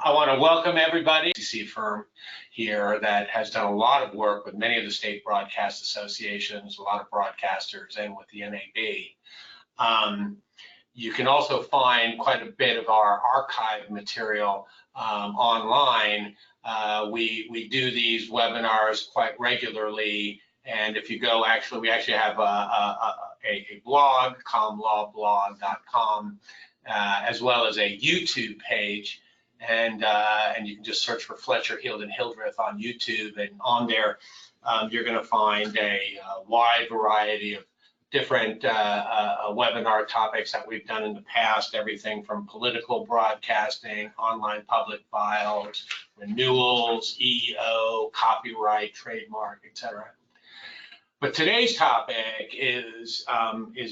I want to welcome everybody. CC firm here that has done a lot of work with many of the state broadcast associations, a lot of broadcasters, and with the NAB. You can also find quite a bit of our archive material online. We do these webinars quite regularly, and if you go, we actually have a blog, comlawblog.com, as well as a YouTube page, and you can just search for Fletcher, Hildreth on YouTube, and on there you're going to find a wide variety of different webinar topics that we've done in the past, everything from political broadcasting, online public files, renewals, EO, copyright, trademark, etc. But today's topic is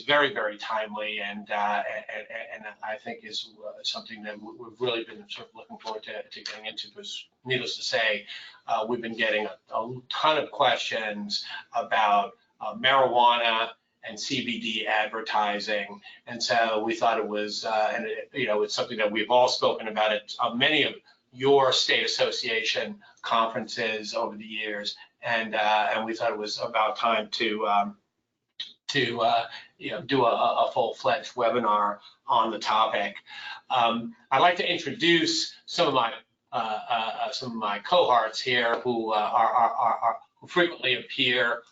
very, very timely, and I think is something that we've really been sort of looking forward to getting into, because needless to say, we've been getting a ton of questions about marijuana and CBD advertising, and so we thought it was, it's something that we've all spoken about at many of your state association conferences over the years, and we thought it was about time to do a full-fledged webinar on the topic. I'd like to introduce some of my cohorts here who who frequently appear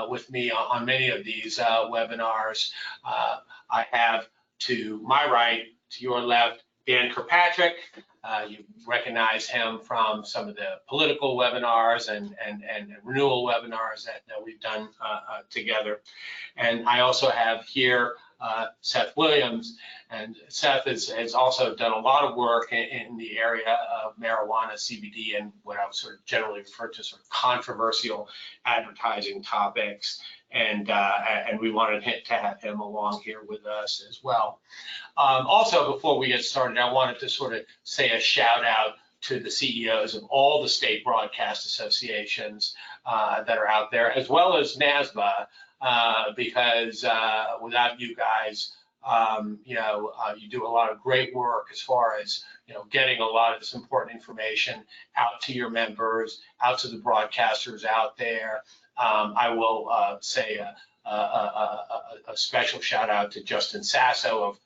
with me on many of these webinars. I have to my right, to your left, Dan Kirkpatrick. You recognize him from some of the political webinars and renewal webinars that we've done together. And I also have here Seth Williams, and Seth has also done a lot of work in the area of marijuana, CBD, and what I would sort of generally refer to sort of controversial advertising topics. And we wanted to have him along here with us as well. Also, before we get started, I wanted to sort of say a shout out to the CEOs of all the state broadcast associations that are out there, as well as NASBA, because without you guys, you do a lot of great work as far as getting a lot of this important information out to your members, out to the broadcasters out there. I will say a special shout out to Justin Sasso of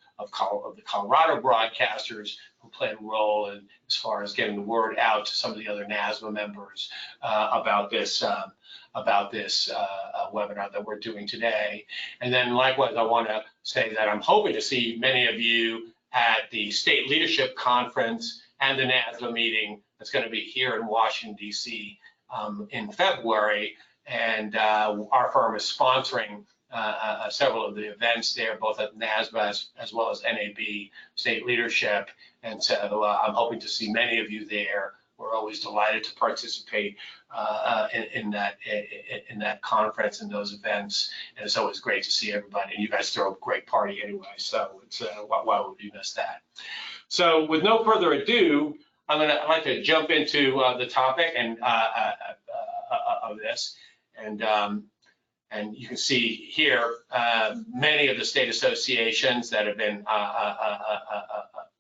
the Colorado broadcasters, who played a role in as far as getting the word out to some of the other NASBA members about this webinar that we're doing today. And then likewise, I want to say that I'm hoping to see many of you at the State Leadership Conference and the NASBA meeting that's going to be here in Washington, D.C. In February. And our firm is sponsoring several of the events there, both at NASBA as well as NAB State Leadership. And so I'm hoping to see many of you there. We're always delighted to participate in that conference and those events. And it's always great to see everybody. And you guys throw a great party anyway, so it's why would we miss that? So with no further ado, I'd like to jump into the topic and of this. And you can see here many of the state associations that have been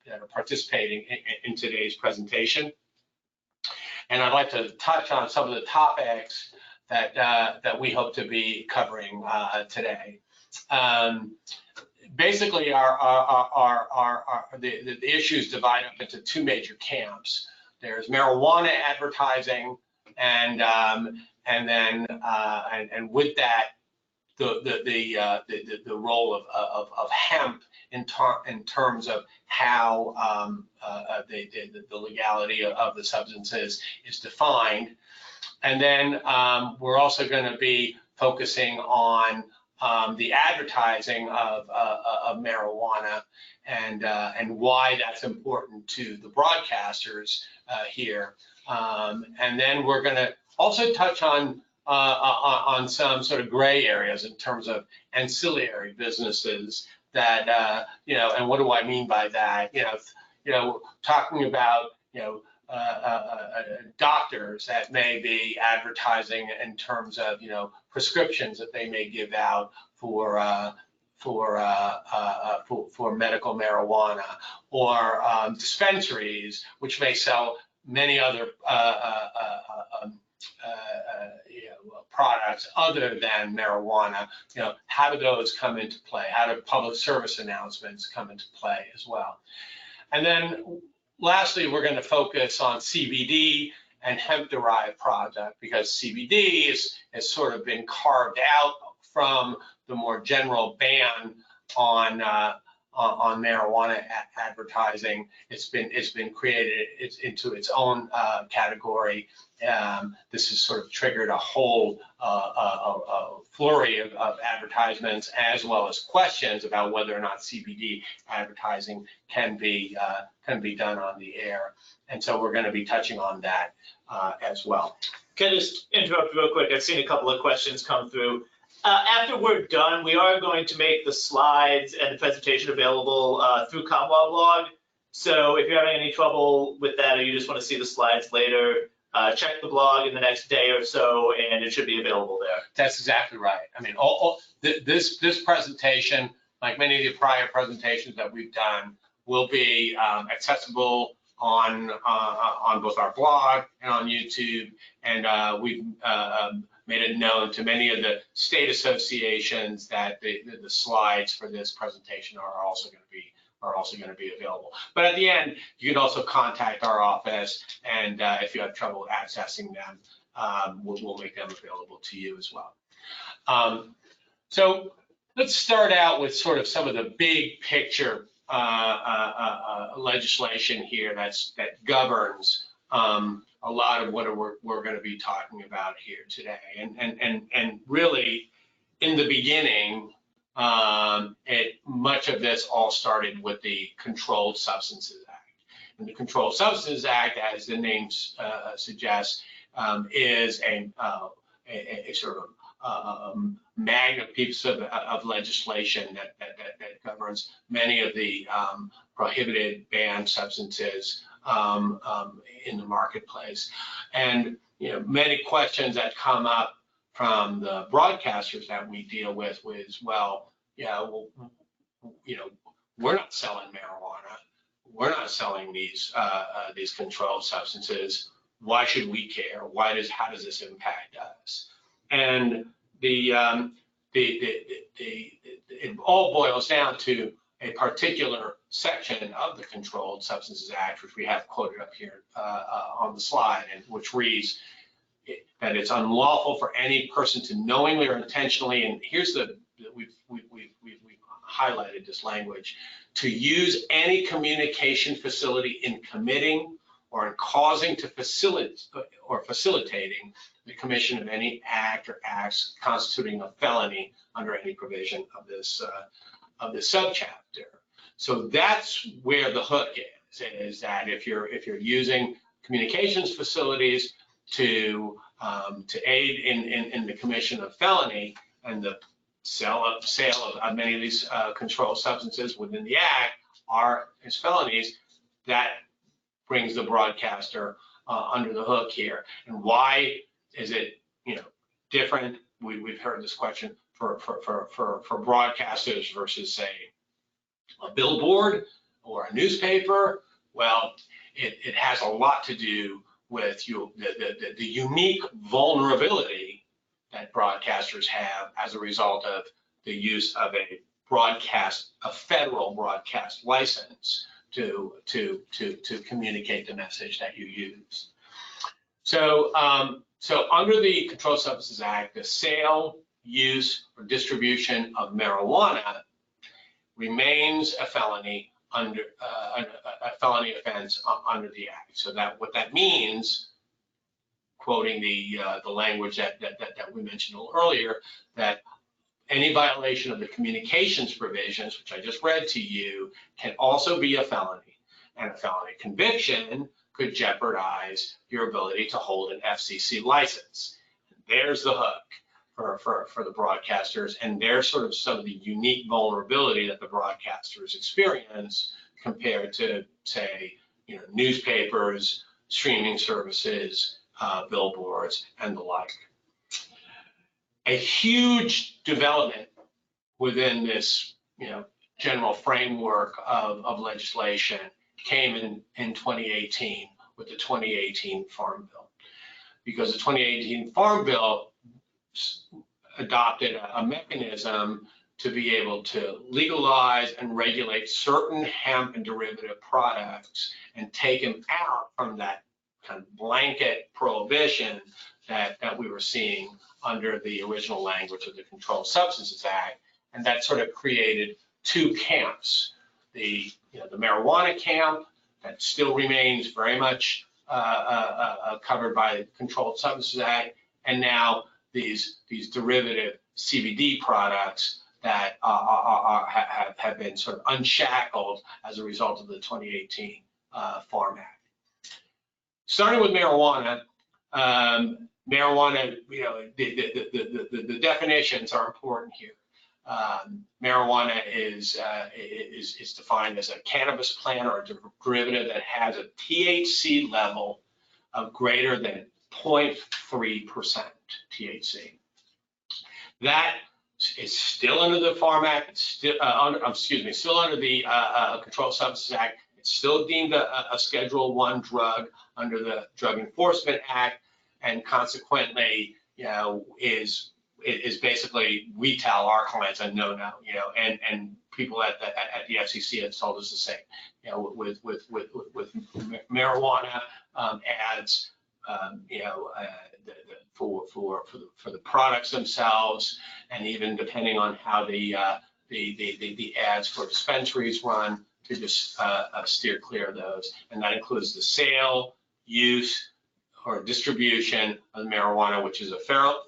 that are participating in today's presentation. And I'd like to touch on some of the topics that we hope to be covering today. Basically, the issues divide up into two major camps. There's marijuana advertising, and with that, the role of hemp in terms of how the legality of the substances is defined. And then we're also going to be focusing on the advertising of marijuana and why that's important to the broadcasters here. And then we're going to also touch on some sort of gray areas in terms of ancillary businesses that, and what do I mean by that? Talking about, doctors that may be advertising in terms of, prescriptions that they may give out for medical marijuana, or dispensaries, which may sell many other products other than marijuana. How do those come into play? How do public service announcements come into play as well? And then lastly, we're going to focus on CBD and hemp-derived product, because CBD has sort of been carved out from the more general ban on marijuana advertising. It's been created into its own category. This has sort of triggered a whole flurry of advertisements, as well as questions about whether or not CBD advertising can be done on the air. And so we're going to be touching on that as well. Can I just interrupt real quick? I've seen a couple of questions come through. After we're done, we are going to make the slides and the presentation available through Commonwealth Blog. So if you're having any trouble with that, or you just want to see the slides later, check the blog in the next day or so, and it should be available there. That's exactly right. I mean, this presentation, like many of the prior presentations that we've done, will be accessible on both our blog and on YouTube, and we've made it known to many of the state associations that the slides for this presentation are also going to be available. But at the end, you can also contact our office, and if you have trouble accessing them, we'll make them available to you as well. So let's start out with sort of some of the big picture legislation here that governs a lot of what we're going to be talking about here today. And really, in the beginning, much of this all started with the Controlled Substances Act. And the Controlled Substances Act, as the name suggests, is a sort of magnum piece of legislation that governs many of the prohibited, banned substances in the marketplace. And many questions that come up from the broadcasters that we deal with is, well, we're not selling marijuana, we're not selling these controlled substances. Why should we care? How does this impact us? And it all boils down to a particular section of the Controlled Substances Act, which we have quoted up here on the slide, and which reads that it's unlawful for any person to knowingly or intentionally, and here's we've highlighted this language, to use any communication facility in committing or in causing to facilitate or facilitating the commission of any act or acts constituting a felony under any provision of this subchapter. So that's where the hook is that if you're using communications facilities to aid in the commission of felony and the sale of many of these controlled substances within the act are as felonies, that brings the broadcaster under the hook here. And why is it different? We've heard this question for broadcasters versus, say, a billboard or a newspaper. Well, it has a lot to do with the unique vulnerability that broadcasters have as a result of the use of a federal broadcast license to communicate the message that you use. So under the Controlled Substances Act, the sale, use, or distribution of marijuana remains a felony under a felony offense under the act. So that what that means, quoting the language that we mentioned a little earlier, that any violation of the communications provisions, which I just read to you, can also be a felony, and a felony conviction could jeopardize your ability to hold an FCC license. There's the hook for the broadcasters, and there's sort of some of the unique vulnerability that the broadcasters experience compared to, say, newspapers, streaming services, billboards, and the like. A huge development within this, general framework of legislation came in 2018 with the 2018 Farm Bill, because the 2018 Farm Bill adopted a mechanism to be able to legalize and regulate certain hemp and derivative products and take them out from that kind of blanket prohibition that we were seeing under the original language of the Controlled Substances Act. And that sort of created two camps. The marijuana camp that still remains very much covered by the Controlled Substances Act, and now these derivative CBD products that have been sort of unshackled as a result of the 2018 Farm Act. Starting with marijuana, the definitions are important here. Marijuana is defined as a cannabis plant or a derivative that has a THC level of greater than 0.3% THC. That is still under the Farm Act. It's still, still under the Controlled Substances Act. It's still deemed a Schedule I drug under the Drug Enforcement Act, and consequently, is basically, we tell our clients a no-no, and people at the FCC have told us the same. With marijuana ads, for the products themselves, and even depending on how the ads for dispensaries run, to just steer clear of those, and that includes the sale, use, or distribution of marijuana, which is a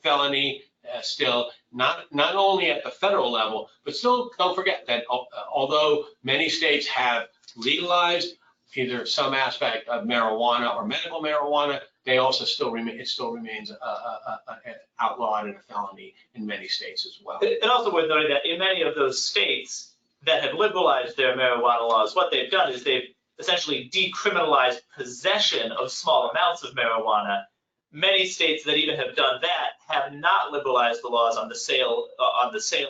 felony. Still, not only at the federal level, but still don't forget that although many states have legalized either some aspect of marijuana or medical marijuana, they also still remains outlawed and a felony in many states as well. And also worth noting that in many of those states that have liberalized their marijuana laws, what they've done is they've essentially decriminalized possession of small amounts of marijuana. Many states that even have done that have not liberalized the laws on the sale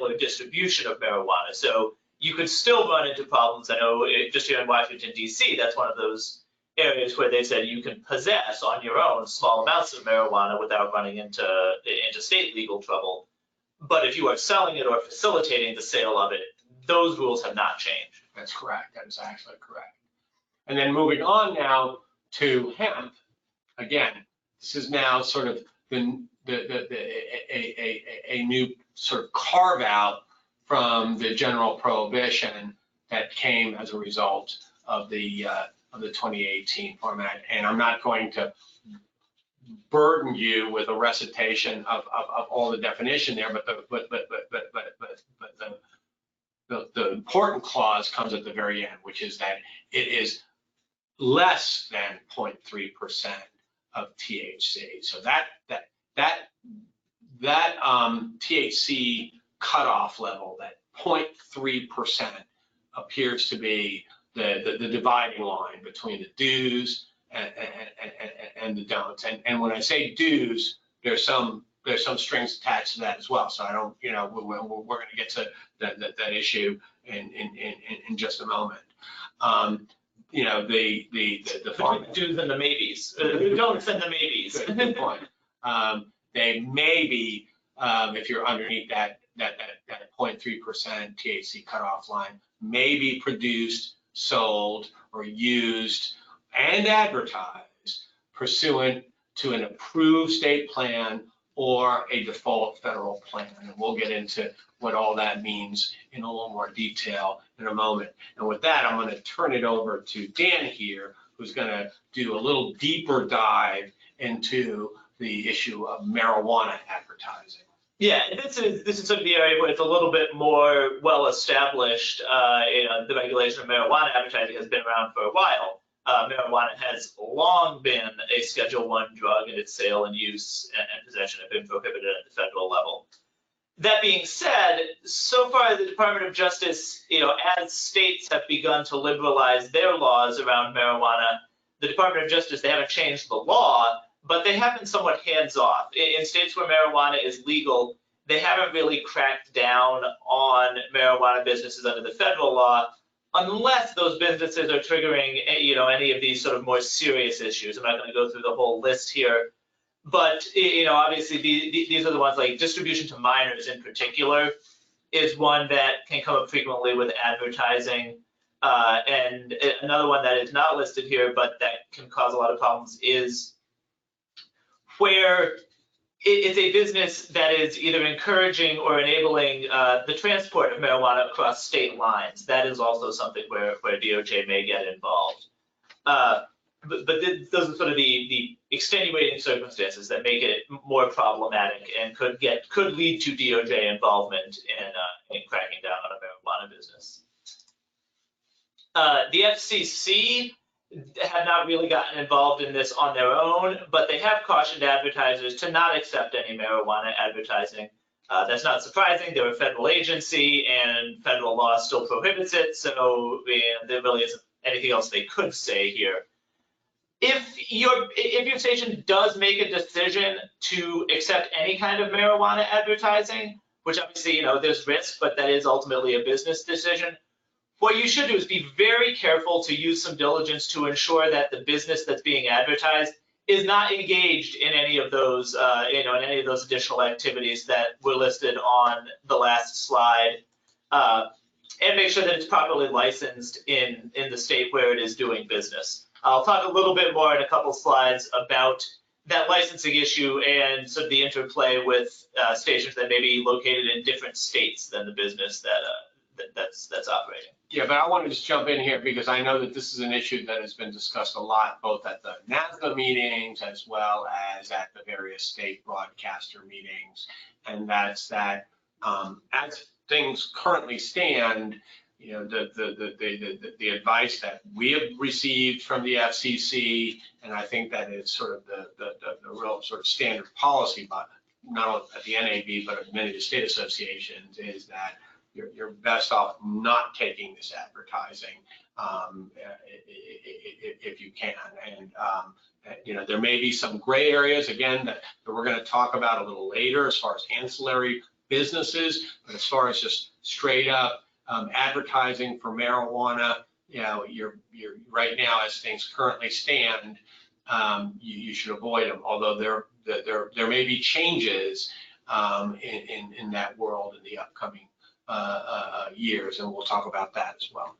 or distribution of marijuana. So you could still run into problems. I know just here in Washington, D.C., that's one of those areas where they said you can possess on your own small amounts of marijuana without running into state legal trouble. But if you are selling it or facilitating the sale of it, those rules have not changed. That's correct. That is actually correct. And then moving on now to hemp, again, this is now sort of a new sort of carve out from the general prohibition that came as a result of the 2018 Farm Act. And I'm not going to burden you with a recitation of all the definition there, but the important clause comes at the very end, which is that it is less than 0.3% of THC. So that THC cutoff level, that 0.3%, appears to be the dividing line between the do's and the don'ts. And when I say do's, there's some strings attached to that as well. So I don't, we're going to get to that issue in just a moment. The farm do's and the maybes. The don'ts and the maybes. Good point. They may be, if you're underneath that 0.3% THC cutoff line, may be produced, sold, or used and advertised pursuant to an approved state plan or a default federal plan. And we'll get into what all that means in a little more detail in a moment. And with that, I'm going to turn it over to Dan here, who's going to do a little deeper dive into the issue of marijuana advertising. Yeah, this is sort of the area where it's a little bit more well established. The regulation of marijuana advertising has been around for a while. Marijuana has long been a Schedule I drug, and its sale and use and possession have been prohibited at the federal level. That being said, so far the Department of Justice, as states have begun to liberalize their laws around marijuana, the Department of Justice, they haven't changed the law, but they have been somewhat hands-off. In states where marijuana is legal, they haven't really cracked down on marijuana businesses under the federal law, unless those businesses are triggering, any of these sort of more serious issues. I'm not going to go through the whole list here, but obviously these are the ones like distribution to minors in particular is one that can come up frequently with advertising. And another one that is not listed here, but that can cause a lot of problems is where it's a business that is either encouraging or enabling the transport of marijuana across state lines. That is also something where DOJ may get involved. But those are sort of the extenuating circumstances that make it more problematic and could lead to DOJ involvement in cracking down on a marijuana business. The FCC have not really gotten involved in this on their own, but they have cautioned advertisers to not accept any marijuana advertising. That's not surprising. They're a federal agency and federal law still prohibits it, so there really isn't anything else they could say here. If your station does make a decision to accept any kind of marijuana advertising, which obviously, there's risk, but that is ultimately a business decision, what you should do is be very careful to use some diligence to ensure that the business that's being advertised is not engaged in any of those, in any of those additional activities that were listed on the last slide, and make sure that it's properly licensed in the state where it is doing business. I'll talk a little bit more in a couple slides about that licensing issue and sort of the interplay with stations that may be located in different states than the business that's operating. Yeah, but I want to just jump in here because I know that this is an issue that has been discussed a lot, both at the NASDA meetings as well as at the various state broadcaster meetings. And that's that as things currently stand, the advice that we have received from the FCC, and I think that is sort of the real sort of standard policy, but not only at the NAB, but at many of the state associations, is that you're best off not taking this advertising if you can. And there may be some gray areas, again, that we're going to talk about a little later as far as ancillary businesses, but as far as just straight up advertising for marijuana, you're right now, as things currently stand, you should avoid them. Although there may be changes in that world in the upcoming years, and we'll talk about that as well.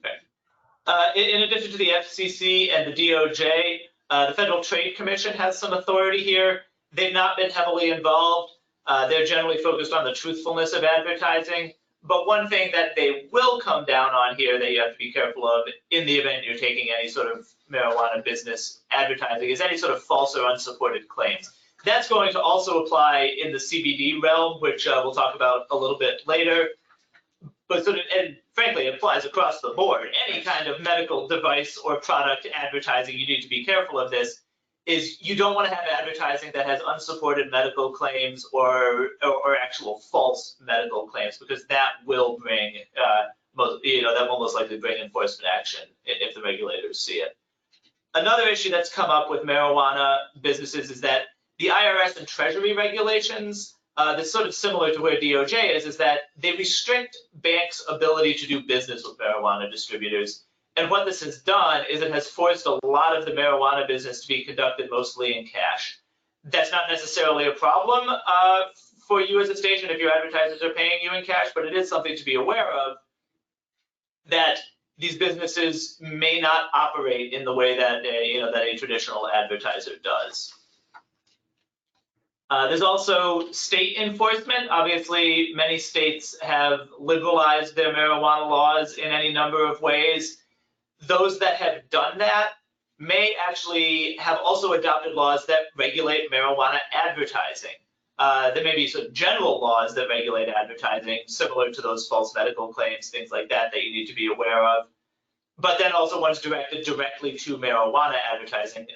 Okay. In addition to the FCC and the DOJ, the Federal Trade Commission has some authority here. They've not been heavily involved. They're generally focused on the truthfulness of advertising. But one thing that they will come down on here that you have to be careful of in the event you're taking any sort of marijuana business advertising is any sort of false or unsupported claims. That's going to also apply in the CBD realm, which we'll talk about a little bit later. But and frankly, it applies across the board. Any kind of medical device or product advertising, you need to be careful of this. Is you don't want to have advertising that has unsupported medical claims or actual false medical claims, because that will bring that will most likely bring enforcement action if the regulators see it. Another issue that's come up with marijuana businesses is that the IRS and Treasury regulations, that's sort of similar to where DOJ is that they restrict banks' ability to do business with marijuana distributors. And what this has done is it has forced a lot of the marijuana business to be conducted mostly in cash. That's not necessarily a problem for you as a station if your advertisers are paying you in cash, but it is something to be aware of, that these businesses may not operate in the way that a traditional advertiser does. There's also state enforcement. Obviously, many states have liberalized their marijuana laws in any number of ways. Those that have done that may actually have also adopted laws that regulate marijuana advertising. There may be some general laws that regulate advertising, similar to those false medical claims, things like that you need to be aware of. But then also ones directed directly to marijuana advertising.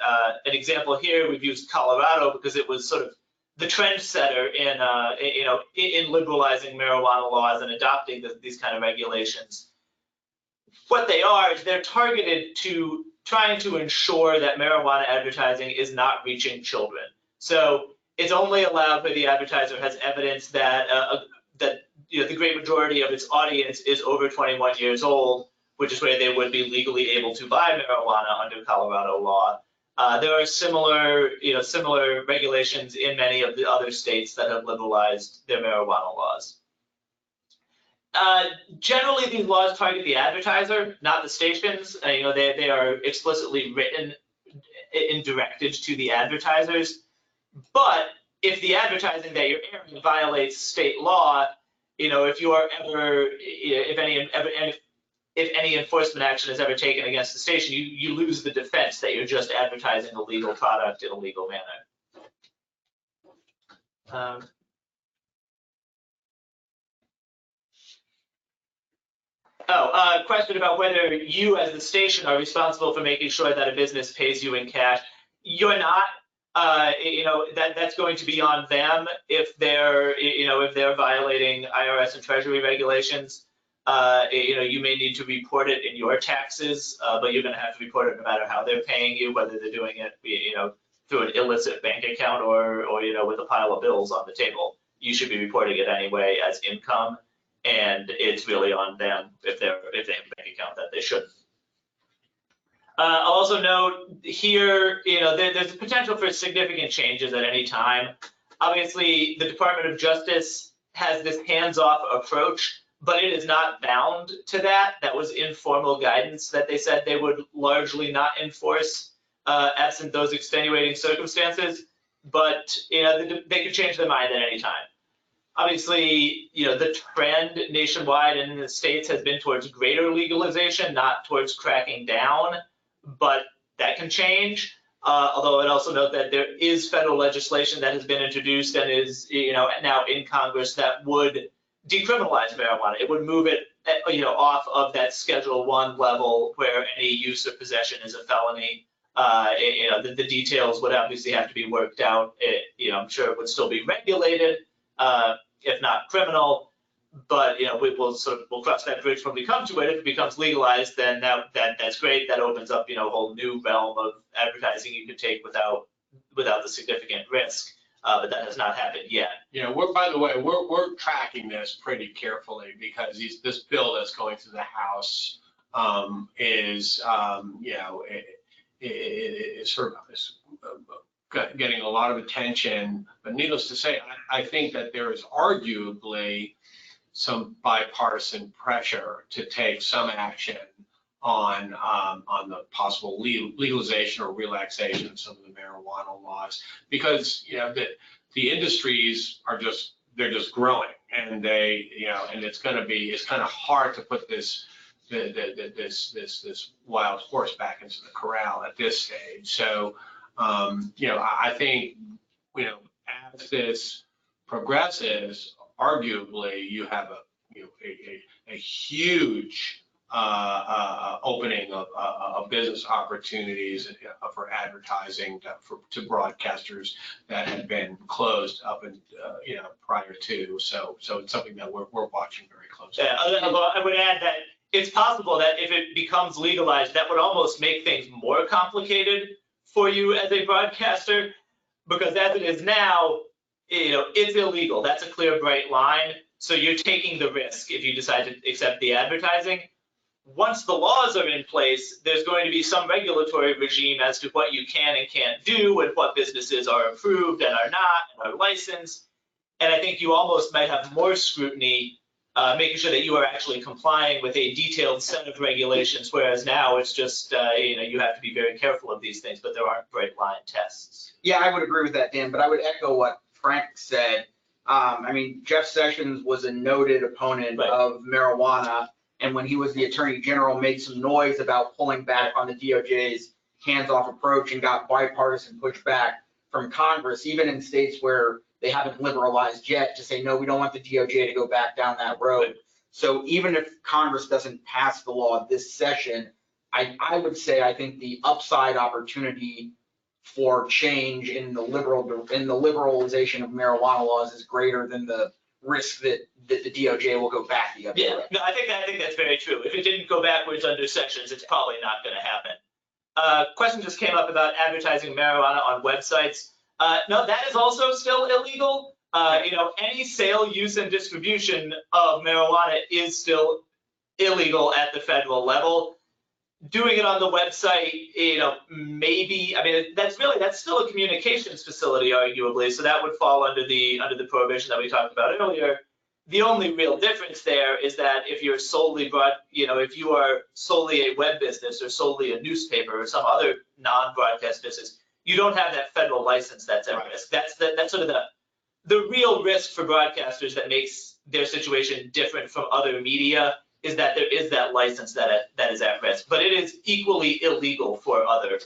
An example here, we've used Colorado because it was sort of the trendsetter in liberalizing marijuana laws and adopting these kind of regulations. What they are is they're targeted to trying to ensure that marijuana advertising is not reaching children. So It's only allowed where the advertiser has evidence that the great majority of its audience is over 21 years old, which is where they would be legally able to buy marijuana under Colorado law. There are similar regulations in many of the other states that have liberalized their marijuana laws. Generally, these laws target the advertiser, not the stations. They are explicitly written and directed to the advertisers. But if the advertising that you're airing violates state law, if any enforcement action is ever taken against the station, you lose the defense that you're just advertising a legal product in a legal manner. Question about whether you as the station are responsible for making sure that a business pays you in cash. You're not. That's going to be on them if they're violating IRS and Treasury regulations. You may need to report it in your taxes, but you're going to have to report it no matter how they're paying you, whether they're doing it, through an illicit bank account or with a pile of bills on the table. You should be reporting it anyway as income, and it's really on them if they have a bank account that they shouldn't. I'll also note here, there's a potential for significant changes at any time. Obviously, the Department of Justice has this hands-off approach, but it is not bound to that. That was informal guidance that they said they would largely not enforce absent those extenuating circumstances. But they could change their mind at any time. Obviously, the trend nationwide and in the states has been towards greater legalization, not towards cracking down. But that can change. Although I'd also note that there is federal legislation that has been introduced and is now in Congress that would decriminalize marijuana. It would move it off of that Schedule I level where any use or possession is a felony. The details would obviously have to be worked out. I'm sure it would still be regulated, if not criminal. But we'll cross that bridge when we come to it. If it becomes legalized, then that's great. That opens up a whole new realm of advertising you could take without the significant risk. But that has not happened yet. By the way, we're tracking this pretty carefully because this bill that's going through the House is getting a lot of attention. But needless to say, I think that there is arguably some bipartisan pressure to take some action on the possible legalization or relaxation of some of the marijuana laws, because the industries are just growing, and it's kind of hard to put this wild horse back into the corral at this stage. So I think as this progresses, arguably you have a huge opening of business opportunities for advertising to broadcasters that had been closed up and prior to. So it's something that we're watching very closely. Yeah, I would add that it's possible that if it becomes legalized, that would almost make things more complicated for you as a broadcaster, because as it is now, it's illegal. That's a clear, bright line. So you're taking the risk if you decide to accept the advertising. Once the laws are in place, there's going to be some regulatory regime as to what you can and can't do and what businesses are approved and are not and are licensed. And I think you almost might have more scrutiny, making sure that you are actually complying with a detailed set of regulations, whereas now it's just, you have to be very careful of these things, but there aren't bright line tests. Yeah, I would agree with that, Dan, but I would echo what Frank said. Jeff Sessions was a noted opponent of marijuana, and when he was the Attorney General, made some noise about pulling back on the DOJ's hands-off approach and got bipartisan pushback from Congress, even in states where they haven't liberalized yet, to say, no, we don't want the DOJ to go back down that road. So even if Congress doesn't pass the law this session, I would say I think the upside opportunity for change in the liberalization of marijuana laws is greater than the risk that the DOJ will go back the other way. No, I think that's very true. If it didn't go backwards under Sessions, it's probably not going to happen. Question just came up about advertising marijuana on websites. No, that is also still illegal. Any sale, use, and distribution of marijuana is still illegal at the federal level. Doing it on the website, maybe, I mean, that's still a communications facility, arguably, so that would fall under the prohibition that we talked about earlier. The only real difference there is that if you're solely if you are solely a web business or solely a newspaper or some other non-broadcast business, you don't have that federal license that's at risk. That's sort of the real risk for broadcasters that makes their situation different from other media, is that there is that license that is at risk, but it is equally illegal for other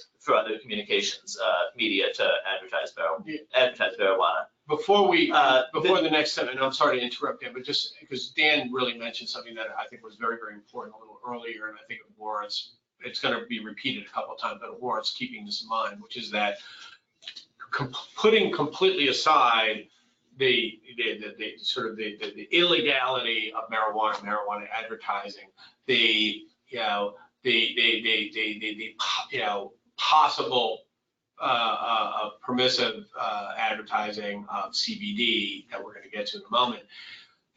communications media to advertise marijuana. Before the next step, and I'm sorry to interrupt you, but just because Dan really mentioned something that I think was very, very important a little earlier, and I think it warrants, it's going to be repeated a couple of times, but it warrants keeping this in mind, which is that putting completely aside the illegality of marijuana advertising, the possible permissive advertising of CBD that we're going to get to in a moment.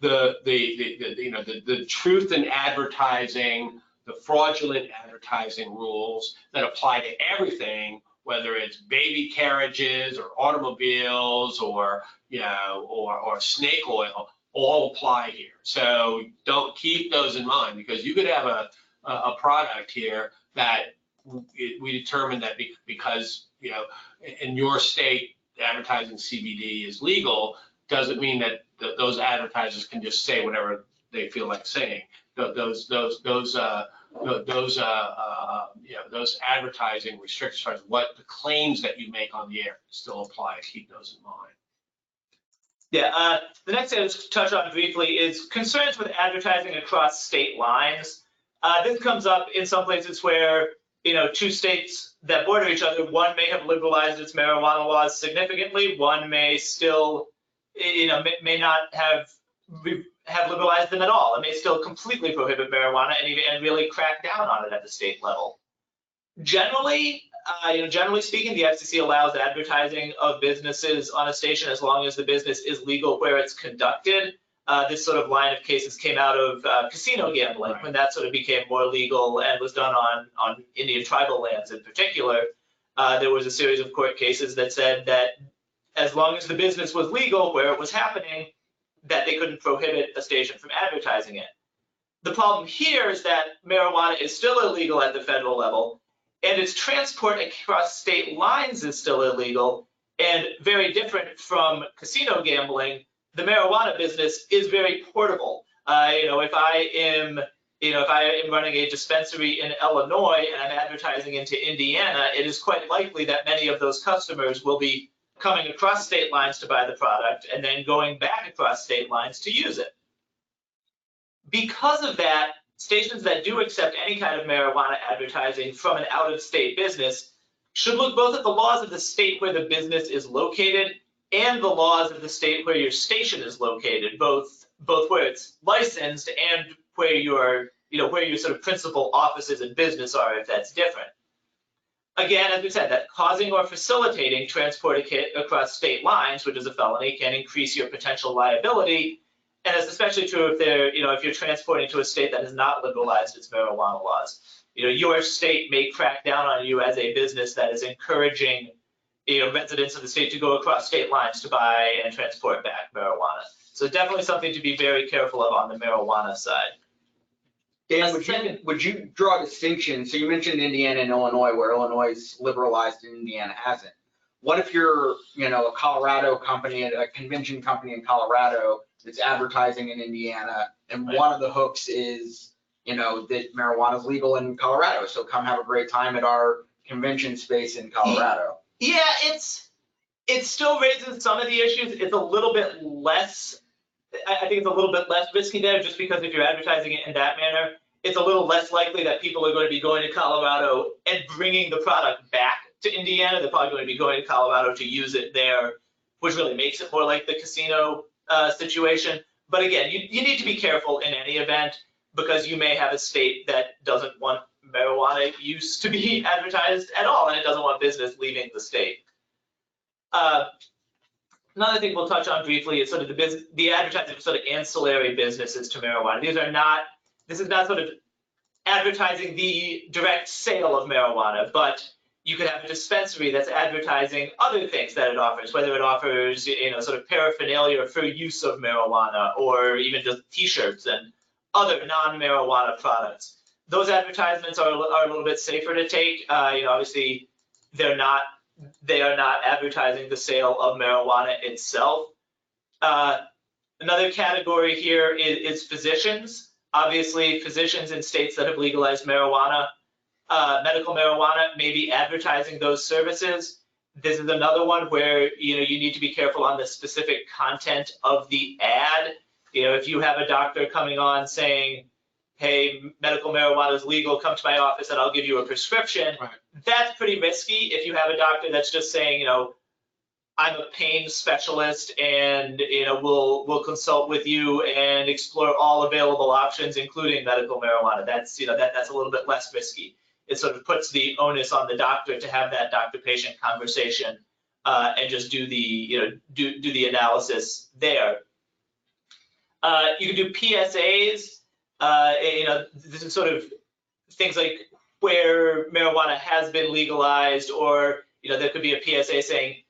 The truth in advertising, the fraudulent advertising rules that apply to everything, whether it's baby carriages or automobiles or snake oil, all apply here. So don't keep those in mind, because you could have a product here that we determined that because in your state advertising CBD is legal, doesn't mean that those advertisers can just say whatever they feel like saying. Those advertising restrictions, as far as what the claims that you make on the air still apply. Keep those in mind. Yeah, the next thing I'll just touch on briefly is concerns with advertising across state lines. This comes up in some places where, two states that border each other, one may have liberalized its marijuana laws significantly, one may still, may not have liberalized them at all. It may still completely prohibit marijuana and really crack down on it at the state level. Generally speaking, the FCC allows advertising of businesses on a station as long as the business is legal where it's conducted. This sort of line of cases came out of casino gambling, right, when that sort of became more legal and was done on Indian tribal lands in particular. There was a series of court cases that said that as long as the business was legal where it was happening, that they couldn't prohibit a station from advertising it. The problem here is that marijuana is still illegal at the federal level, and its transport across state lines is still illegal, and very different from casino gambling. The marijuana business is very portable. If I am running a dispensary in Illinois and I'm advertising into Indiana, it is quite likely that many of those customers will be coming across state lines to buy the product and then going back across state lines to use it. Because of that, stations that do accept any kind of marijuana advertising from an out-of-state business should look both at the laws of the state where the business is located and the laws of the state where your station is located, both where it's licensed and where your sort of principal offices and business are, if that's different. Again, as we said, that causing or facilitating transport across state lines, which is a felony, can increase your potential liability. And it's especially true if you're transporting to a state that has not liberalized its marijuana laws. Your state may crack down on you as a business that is encouraging residents of the state to go across state lines to buy and transport back marijuana. So definitely something to be very careful of on the marijuana side. Dan, would you draw a distinction? So you mentioned Indiana and Illinois, where Illinois is liberalized and Indiana hasn't. What if you're, a Colorado company, a convention company in Colorado that's advertising in Indiana, and right, one of the hooks is, that marijuana is legal in Colorado, so come have a great time at our convention space in Colorado. Yeah, it still raises some of the issues. It's a little bit less, I think it's a little bit less risky there, just because if you're advertising it in that manner, it's a little less likely that people are going to be going to Colorado and bringing the product back to Indiana. They're probably going to be going to Colorado to use it there, which really makes it more like the casino situation. But again, you need to be careful in any event, because you may have a state that doesn't want marijuana use to be advertised at all, and it doesn't want business leaving the state. Another thing we'll touch on briefly is sort of the advertising of sort of ancillary businesses to marijuana. This is not sort of advertising the direct sale of marijuana, but you could have a dispensary that's advertising other things that it offers, whether it offers, sort of paraphernalia for use of marijuana, or even just T-shirts and other non-marijuana products. Those advertisements are a little bit safer to take. Obviously, they are not advertising the sale of marijuana itself. Another category here is physicians. Obviously, physicians in states that have legalized marijuana, medical marijuana, may be advertising those services. This is another one where you need to be careful on the specific content of the ad. If you have a doctor coming on saying, "Hey, medical marijuana is legal, come to my office and I'll give you a prescription," right, that's pretty risky. If you have a doctor that's just saying, "I'm a pain specialist and we'll consult with you and explore all available options, including medical marijuana," that's that's a little bit less risky. It sort of puts the onus on the doctor to have that doctor-patient conversation and just do the do the analysis there. You can do PSAs. This is sort of things like where marijuana has been legalized, or there could be a PSA saying,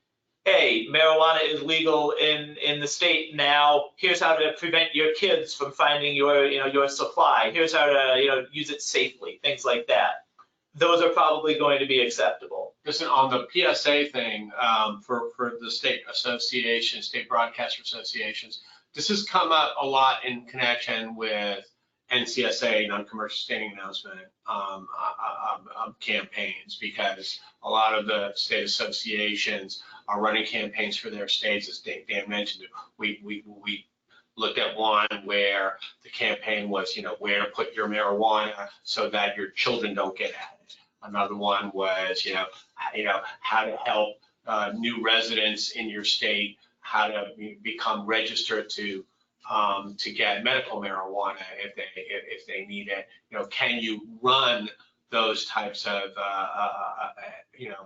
"Hey, marijuana is legal in the state now. Here's how to prevent your kids from finding your supply. Here's how to use it safely." Things like that. Those are probably going to be acceptable. Listen, on the PSA thing, for the state association, state broadcaster associations, this has come up a lot in connection with NCSA, non-commercial standing announcement campaigns, because a lot of the state associations are running campaigns for their states. As Dan mentioned, we looked at one where the campaign was, where to put your marijuana so that your children don't get at it. Another one was, how to help new residents in your state, how to become registered to get medical marijuana if they need it. Can you run those types of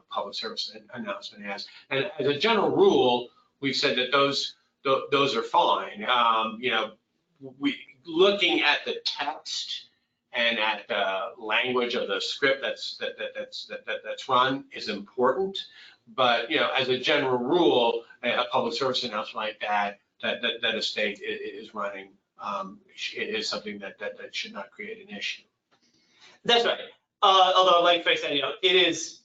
public service announcement ads? And as a general rule, we've said that those are fine. Looking at the text and at the language of the script that's run is important. But as a general rule, a public service announcement like that a state is running is something that should not create an issue. That's right. Although, like Frank said, it is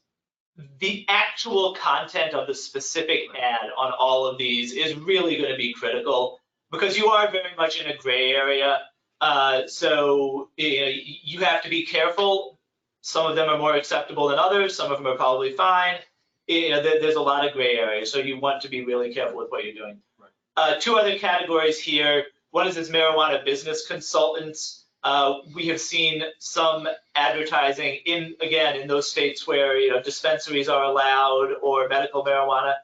the actual content of the specific ad on all of these is really going to be critical, because you are very much in a gray area. So you have to be careful. Some of them are more acceptable than others. Some of them are probably fine. There's a lot of gray areas, so you want to be really careful with what you're doing. Right. Two other categories here. One is marijuana business consultants. We have seen some advertising in those states where dispensaries are allowed, or medical marijuana.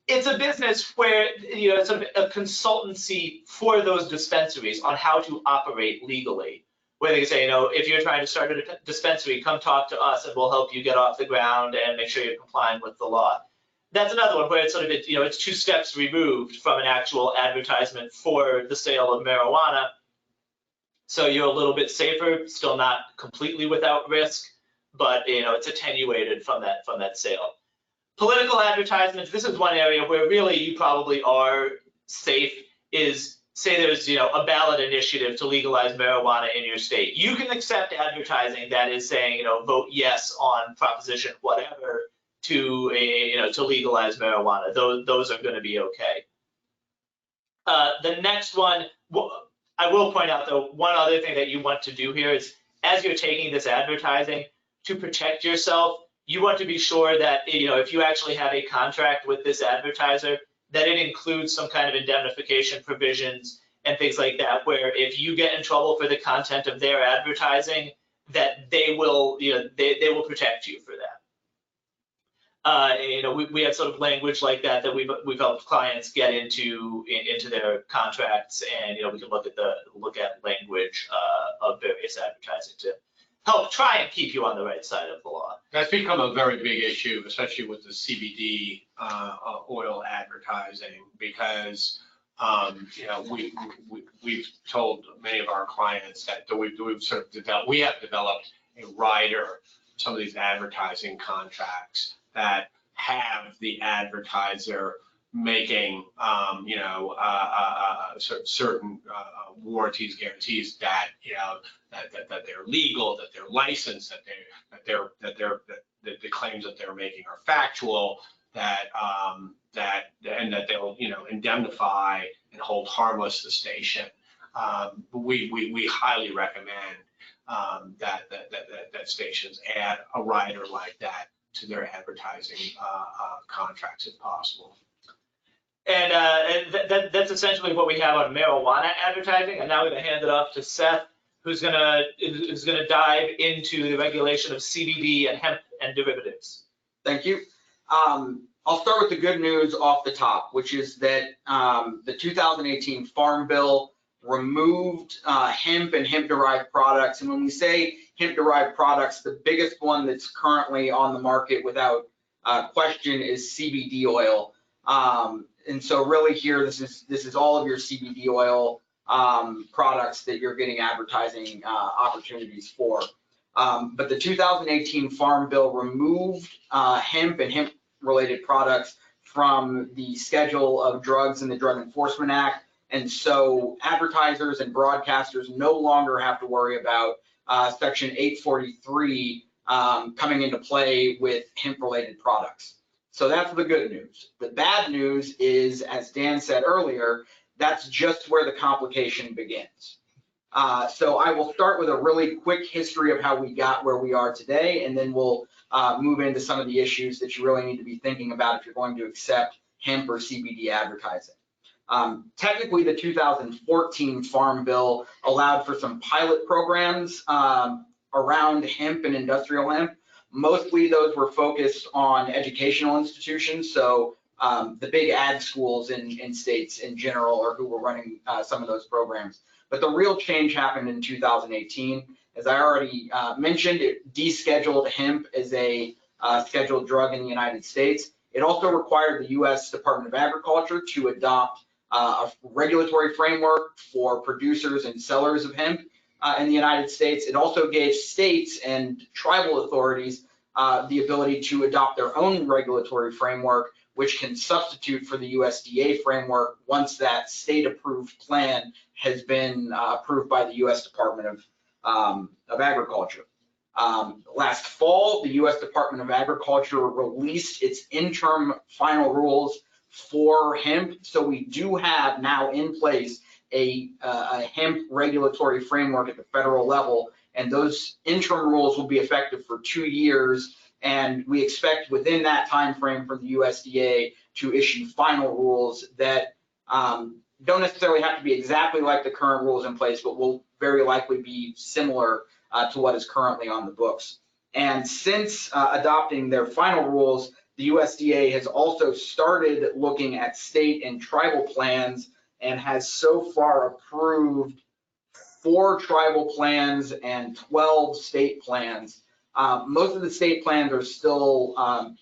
It's a business where it's sort of a consultancy for those dispensaries on how to operate legally, where they can say, if you're trying to start a dispensary, come talk to us and we'll help you get off the ground and make sure you're complying with the law. That's another one where it's sort of it's two steps removed from an actual advertisement for the sale of marijuana. So you're a little bit safer, still not completely without risk, but it's attenuated from that sale. Political advertisements, this is one area where really you probably are safe, is say there's a ballot initiative to legalize marijuana in your state. You can accept advertising that is saying vote yes on proposition whatever to legalize marijuana. Those are going to be okay. The next one, I will point out though, one other thing that you want to do here is, as you're taking this advertising, to protect yourself, you want to be sure that if you actually have a contract with this advertiser, that it includes some kind of indemnification provisions and things like that, where if you get in trouble for the content of their advertising, that they will they will protect you for that. We have sort of language like that we've helped clients get into their contracts, and we can look at language of various advertising to help try and keep you on the right side of the law. That's become a very big issue, especially with the CBD oil advertising, because we've told many of our clients that we've sort of developed a rider, some of these advertising contracts that have the advertiser making sort of certain warranties, guarantees that that they're legal, that they're licensed, that the claims that they're making are factual, and that they'll indemnify and hold harmless the station. We highly recommend that stations add a rider like that to their advertising contracts if possible. And that's essentially what we have on marijuana advertising. And now we're gonna hand it off to Seth, who's gonna dive into the regulation of CBD and hemp and derivatives. Thank you. I'll start with the good news off the top, which is that the 2018 Farm Bill removed hemp and hemp-derived products. And when we say hemp-derived products, the biggest one that's currently on the market without question is CBD oil. And so really here, this is all of your CBD oil products that you're getting advertising opportunities for. But the 2018 Farm Bill removed hemp and hemp-related products from the Schedule of Drugs in the Drug Enforcement Act. And so advertisers and broadcasters no longer have to worry about Section 843 coming into play with hemp-related products. So that's the good news. The bad news is, as Dan said earlier, that's just where the complication begins. So I will start with a really quick history of how we got where we are today, and then we'll move into some of the issues that you really need to be thinking about if you're going to accept hemp or CBD advertising. Technically, the 2014 Farm Bill allowed for some pilot programs around hemp and industrial hemp. Mostly those were focused on educational institutions, so the big ad schools in states in general are who were running some of those programs. But the real change happened in 2018. As I already mentioned, it descheduled hemp as a scheduled drug in the United States. It also required the U.S. Department of Agriculture to adopt a regulatory framework for producers and sellers of hemp in the United States. It also gave states and tribal authorities the ability to adopt their own regulatory framework, which can substitute for the USDA framework once that state-approved plan has been approved by the U.S. Department of Agriculture. Last fall, the U.S. Department of Agriculture released its interim final rules for hemp. So we do have now in place a hemp regulatory framework at the federal level, and those interim rules will be effective for 2 years. And we expect within that time frame for the USDA to issue final rules that don't necessarily have to be exactly like the current rules in place, but will very likely be similar to what is currently on the books. And since adopting their final rules, the USDA has also started looking at state and tribal plans and has so far approved 4 tribal plans and 12 state plans. Most of the state plans are still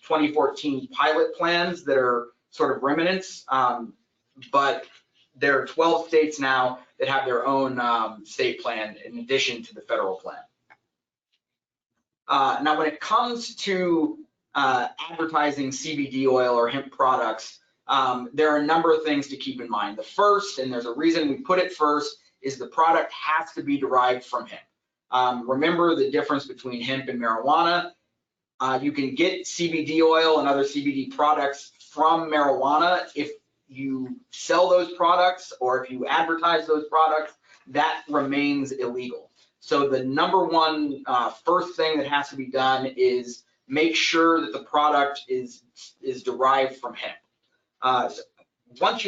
2014 pilot plans that are sort of remnants, but there are 12 states now that have their own state plan in addition to the federal plan. Now, when it comes to advertising CBD oil or hemp products, there are a number of things to keep in mind. The first, and there's a reason we put it first, is the product has to be derived from hemp. Remember the difference between hemp and marijuana. You can get CBD oil and other CBD products from marijuana if you sell those products or if you advertise those products. That remains illegal. So the number one first thing that has to be done is make sure that the product is derived from hemp.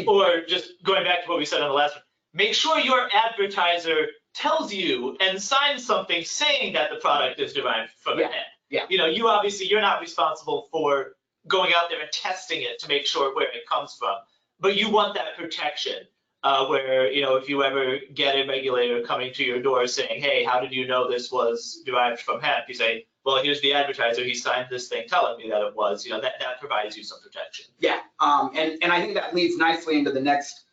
Or just going back to what we said on the last one, make sure your advertiser tells you and signs something saying that the product is derived from hemp. Yeah. You know, you're not responsible for going out there and testing it to make sure where it comes from, but you want that protection. where, if you ever get a regulator coming to your door saying, hey, how did you know this was derived from hemp? You say, well, here's the advertiser, he signed this thing telling me that it was, that provides you some protection. Yeah, and I think that leads nicely into the next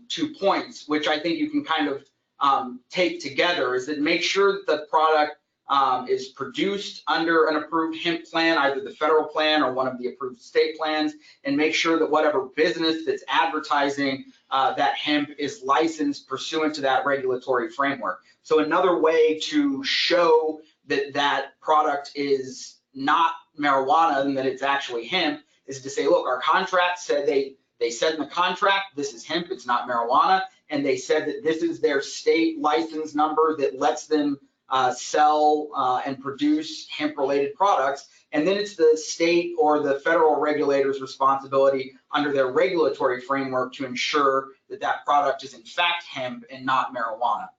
2 points, which I think you can kind of take together, is that make sure that the product is produced under an approved hemp plan, either the federal plan or one of the approved state plans, and make sure that whatever business that's advertising that hemp is licensed pursuant to that regulatory framework. So another way to show that that product is not marijuana and that it's actually hemp is to say, look, our contract said they said in the contract, this is hemp, it's not marijuana, and they said that this is their state license number that lets them sell and produce hemp-related products, and then it's the state or the federal regulator's responsibility under their regulatory framework to ensure that that product is in fact hemp and not marijuana.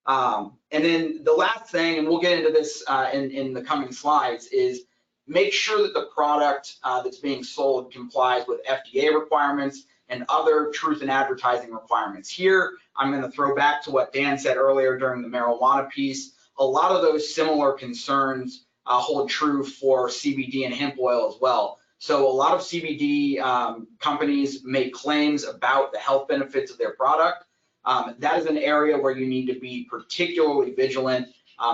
And then the last thing, and we'll get into this in the coming slides, is make sure that the product that's being sold complies with FDA requirements and other truth in advertising requirements. Here, I'm going to throw back to what Dan said earlier during the marijuana piece. A lot of those similar concerns hold true for CBD and hemp oil as well. So a lot of CBD companies make claims about the health benefits of their product. That is an area where you need to be particularly vigilant.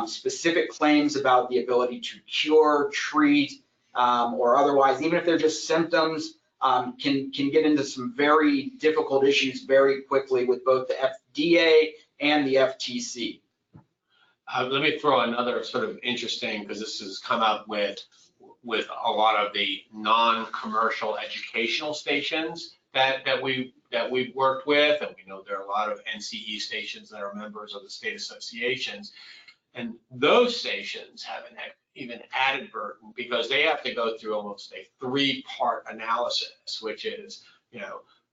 Specific claims about the ability to cure, treat, or otherwise, even if they're just symptoms, can get into some very difficult issues very quickly with both the FDA and the FTC. Let me throw another sort of interesting, because this has come up with a lot of the non-commercial educational stations that we've worked with, and we know there are a lot of NCE stations that are members of the state associations, and those stations have an even added burden because they have to go through almost a 3-part analysis, which is,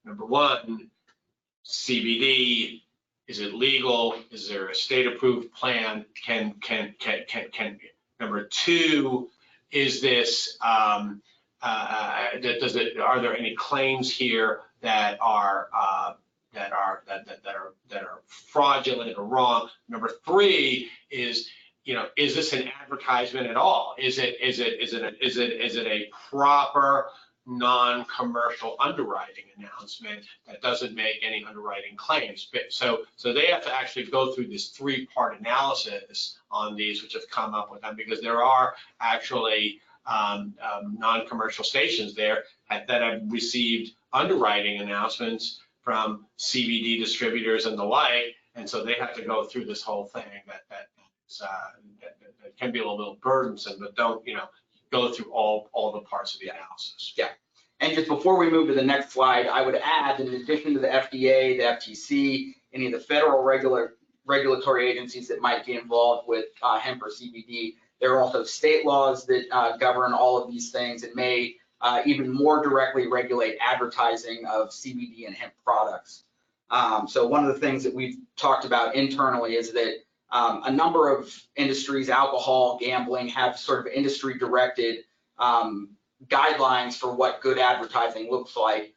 number one, CBD. Is it legal? Is there a state approved plan? Number two, is this, are there any claims here that are fraudulent or wrong? Number three is, is this an advertisement at all? Is it a proper non-commercial underwriting announcement that doesn't make any underwriting claims? So they have to actually go through this 3-part analysis on these, which have come up with them, because there are actually non-commercial stations there that have received underwriting announcements from CBD distributors and the like, and so they have to go through this whole thing that can be a little burdensome, but don't go through all the parts of the analysis. Yeah. And just before we move to the next slide, I would add that in addition to the FDA, the FTC, any of the federal regulatory agencies that might be involved with hemp or CBD, there are also state laws that govern all of these things and may even more directly regulate advertising of CBD and hemp products. So one of the things that we've talked about internally is that a number of industries, alcohol, gambling, have sort of industry-directed guidelines for what good advertising looks like.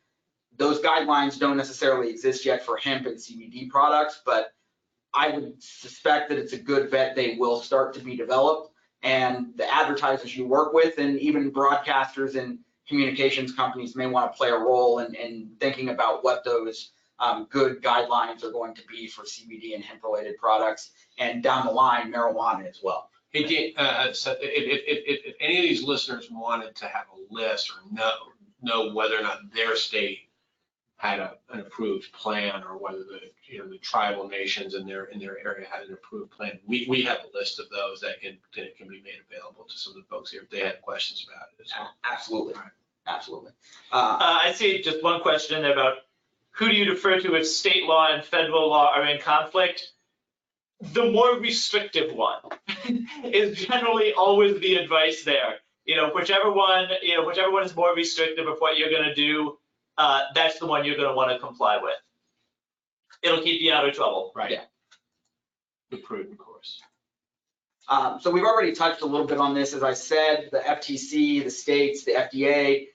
Those guidelines don't necessarily exist yet for hemp and CBD products, but I would suspect that it's a good bet they will start to be developed. And the advertisers you work with, and even broadcasters and communications companies, may want to play a role in thinking about what those good guidelines are going to be for CBD and hemp-related products, and down the line, marijuana as well. Hey, so if any of these listeners wanted to have a list or know whether or not their state had an approved plan, or whether the tribal nations in their area had an approved plan, we have a list of those that can be made available to some of the folks here if they had questions about it as well. Absolutely, absolutely. I see just one question about who do you defer to if state law and federal law are in conflict? The more restrictive one is generally always the advice there. Whichever one is more restrictive of what you're going to do, that's the one you're going to want to comply with. It'll keep you out of trouble. Right. Yeah. The prudent course. So we've already touched a little bit on this. As I said, the FTC, the states, the FDA,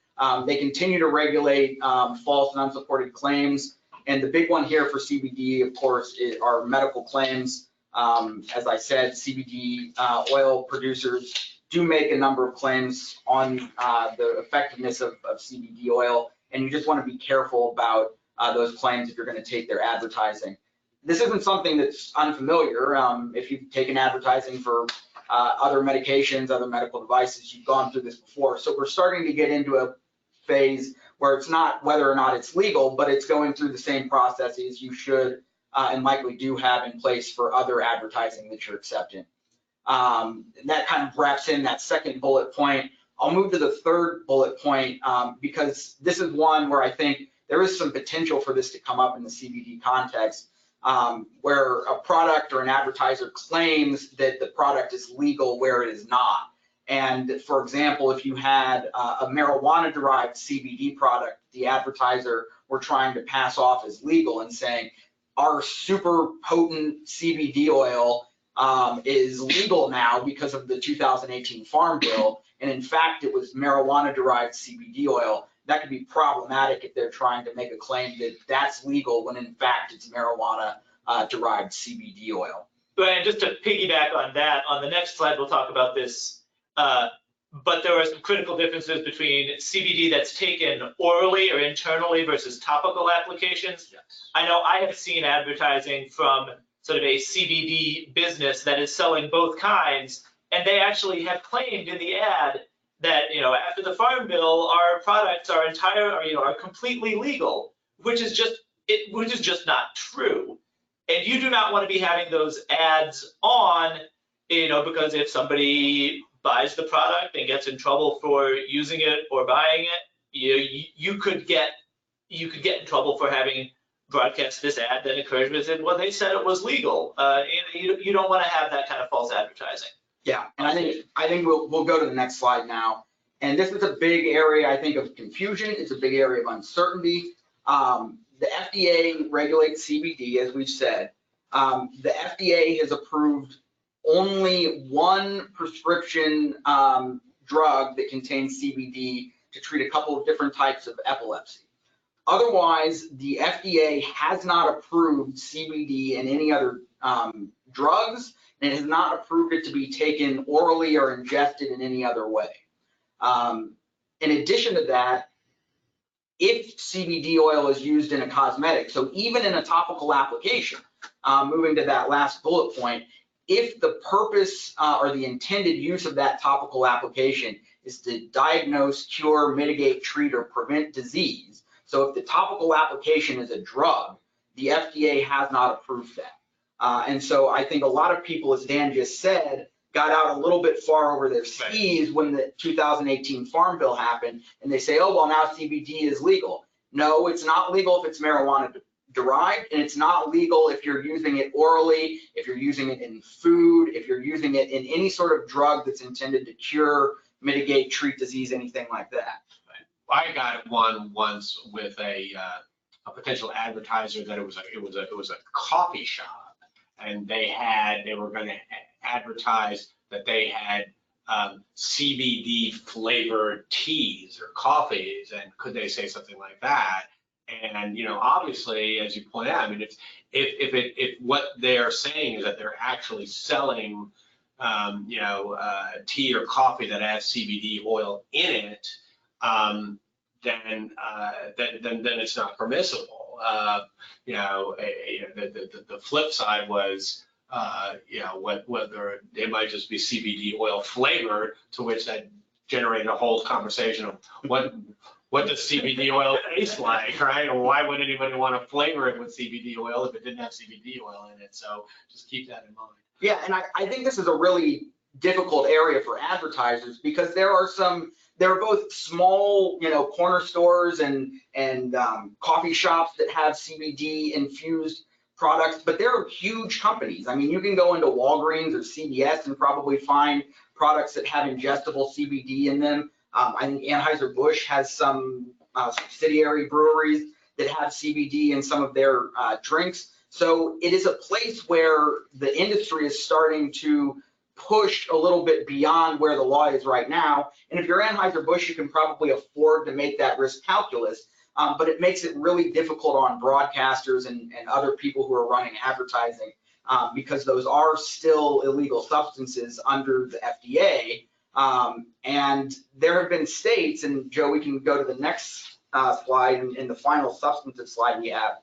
they continue to regulate false and unsupported claims. And the big one here for CBD, of course, are medical claims. As I said, CBD oil producers do make a number of claims on the effectiveness of CBD oil, and you just want to be careful about those claims if you're going to take their advertising. This isn't something that's unfamiliar. If you've taken advertising for other medications, other medical devices, you've gone through this before. So we're starting to get into a phase where it's not whether or not it's legal, but it's going through the same processes you should and likely do have in place for other advertising that you're accepting. That kind of wraps in that second bullet point. I'll move to the third bullet point because this is one where I think there is some potential for this to come up in the CBD context, where a product or an advertiser claims that the product is legal where it is not. And for example, if you had a marijuana-derived CBD product, the advertiser were trying to pass off as legal and saying, our super potent CBD oil is legal now because of the 2018 Farm Bill, and in fact, it was marijuana-derived CBD oil. That could be problematic if they're trying to make a claim that that's legal when in fact it's marijuana-derived CBD oil. And just to piggyback on that, on the next slide, we'll talk about this, but there are some critical differences between CBD that's taken orally or internally versus topical applications. Yes. I know I have seen advertising from sort of a CBD business that is selling both kinds, and they actually have claimed in the ad that, after the Farm Bill, our products are are completely legal, which is just not true. And you do not want to be having those ads on, because if somebody buys the product and gets in trouble for using it or buying it, you could get in trouble for having broadcast this ad that encourages it. Well, they said it was legal. You don't want to have that kind of false advertising. Yeah, and I think we'll go to the next slide now. And this is a big area, I think, of confusion. It's a big area of uncertainty. The FDA regulates CBD, as we've said. The FDA has approved only one prescription drug that contains CBD to treat a couple of different types of epilepsy. Otherwise, the FDA has not approved CBD in any other drugs, and it has not approved it to be taken orally or ingested in any other way. In addition to that, if CBD oil is used in a cosmetic, so even in a topical application, moving to that last bullet point, if the purpose or the intended use of that topical application is to diagnose, cure, mitigate, treat, or prevent disease, so if the topical application is a drug, the FDA has not approved that. And so I think a lot of people, as Dan just said, got out a little bit far over their skis when the 2018 Farm Bill happened, and they say, oh, well, now CBD is legal. No, it's not legal if it's marijuana derived, and it's not legal if you're using it orally, if you're using it in food, if you're using it in any sort of drug that's intended to cure, mitigate, treat disease, anything like that. I got one once with a potential advertiser that it was a coffee shop, and they were going to advertise that they had CBD flavored teas or coffees, and could they say something like that? And obviously, as you point out, I mean, if what they're saying is that they're actually selling tea or coffee that has CBD oil in it, then it's not permissible. The flip side was, whether it might just be CBD oil flavored, to which that generated a whole conversation of what does CBD oil taste like, right? Or why would anybody want to flavor it with CBD oil if it didn't have CBD oil in it? So just keep that in mind. Yeah, and I think this is a really difficult area for advertisers because there are both small, corner stores and coffee shops that have CBD infused products, but there are huge companies. I mean, you can go into Walgreens or CVS and probably find products that have ingestible CBD in them. I think Anheuser-Busch has some subsidiary breweries that have CBD in some of their drinks. So it is a place where the industry is starting to push a little bit beyond where the law is right now. And if you're Anheuser-Busch, you can probably afford to make that risk calculus. but it makes it really difficult on broadcasters and other people who are running advertising because those are still illegal substances under the FDA. And there have been states, and Joe, we can go to the next slide in the final substantive slide we have.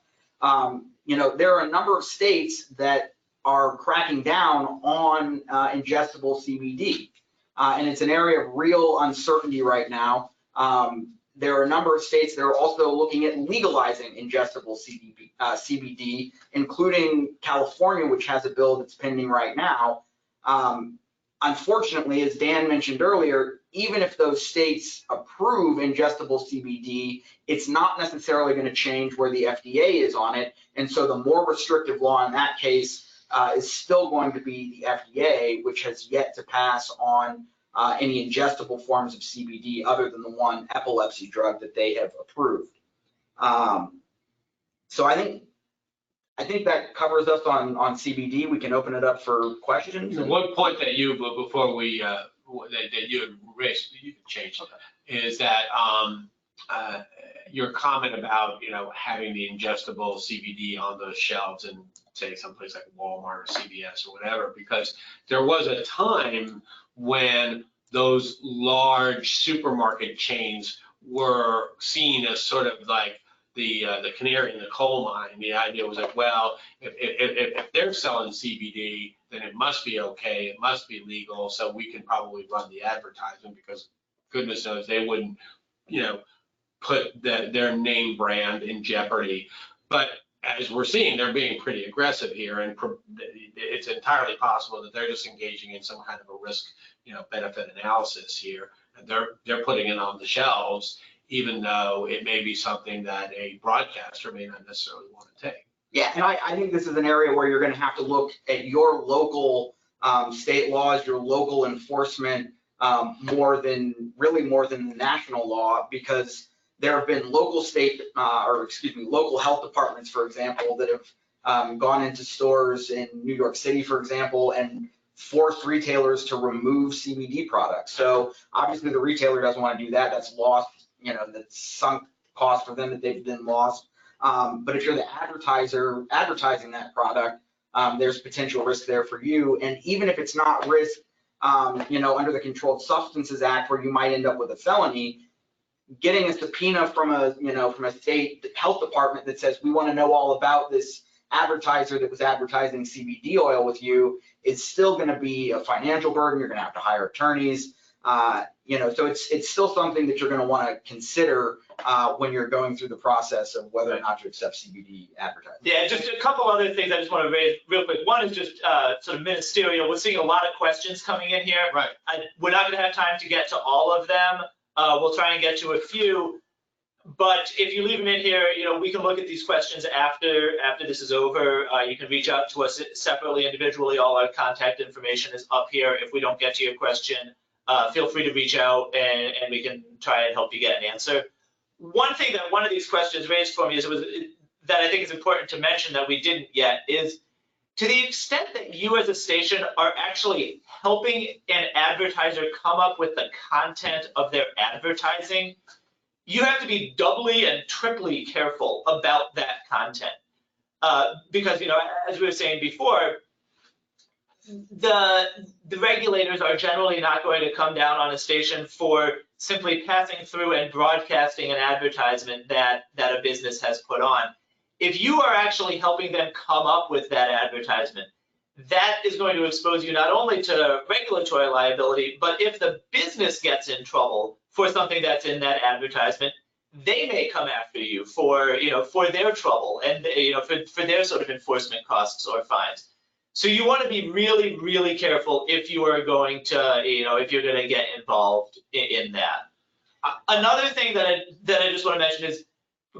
There are a number of states that are cracking down on ingestible CBD. And it's an area of real uncertainty right now. There are a number of states that are also looking at legalizing ingestible CBD, including California, which has a bill that's pending right now. Unfortunately, as Dan mentioned earlier, even if those states approve ingestible CBD, it's not necessarily going to change where the FDA is on it. And so the more restrictive law in that case is still going to be the FDA, which has yet to pass on any ingestible forms of CBD other than the one epilepsy drug that they have approved. So I think that covers us on CBD. We can open it up for questions. One point that you, before we, that you had raised, you can change, is that your comment about, having the ingestible CBD on those shelves in, say, someplace like Walmart or CVS or whatever, because there was a time when those large supermarket chains were seen as sort of like the canary in the coal mine. The idea was like, well, if they're selling CBD, then it must be okay, it must be legal, so we can probably run the advertisement, because goodness knows they wouldn't, put their name brand in jeopardy. But as we're seeing, they're being pretty aggressive here, and it's entirely possible that they're just engaging in some kind of a risk, benefit analysis here, and they're putting it on the shelves, even though it may be something that a broadcaster may not necessarily want to take. Yeah, and I think this is an area where you're going to have to look at your local state laws, your local enforcement, more than the national law, because there have been local health departments, for example, that have gone into stores in New York City, for example, and forced retailers to remove CBD products. So obviously the retailer doesn't want to do that. That's lost, that's sunk cost for them that they've been lost. But if you're the advertiser advertising that product, there's potential risk there for you. And even if it's not risk, under the Controlled Substances Act, where you might end up with a felony, getting a subpoena from a state health department that says, we want to know all about this advertiser that was advertising CBD oil with you, is still going to be a financial burden. You're going to have to hire attorneys. So it's still something that you're going to want to consider when you're going through the process of whether or not to accept CBD advertising. Yeah, just a couple other things I just want to raise real quick. One is just sort of ministerial. We're seeing a lot of questions coming in here. Right. We're not going to have time to get to all of them. We'll try and get to a few. But if you leave them in here, we can look at these questions after this is over. You can reach out to us separately, individually. All our contact information is up here. If we don't get to your question, feel free to reach out and we can try and help you get an answer. One thing that one of these questions raised for me that I think is important to mention that we didn't yet is, to the extent that you as a station are actually helping an advertiser come up with the content of their advertising, you have to be doubly and triply careful about that content. Because, as we were saying before, the regulators are generally not going to come down on a station for simply passing through and broadcasting an advertisement that a business has put on. If you are actually helping them come up with that advertisement, that is going to expose you not only to regulatory liability, but if the business gets in trouble for something that's in that advertisement, they may come after you for their trouble and for their sort of enforcement costs or fines. So you want to be really, really careful if you are going to, if you're going to get involved in that. Another thing that I just want to mention is,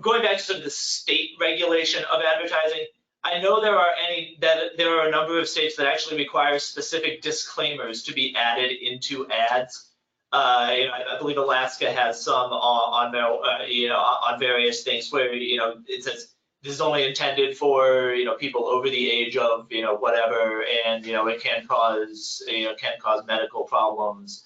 going back to sort of the state regulation of advertising, I know there are a number of states that actually require specific disclaimers to be added into ads. I believe Alaska has some on various things where it says this is only intended for people over the age of whatever, and it can cause medical problems,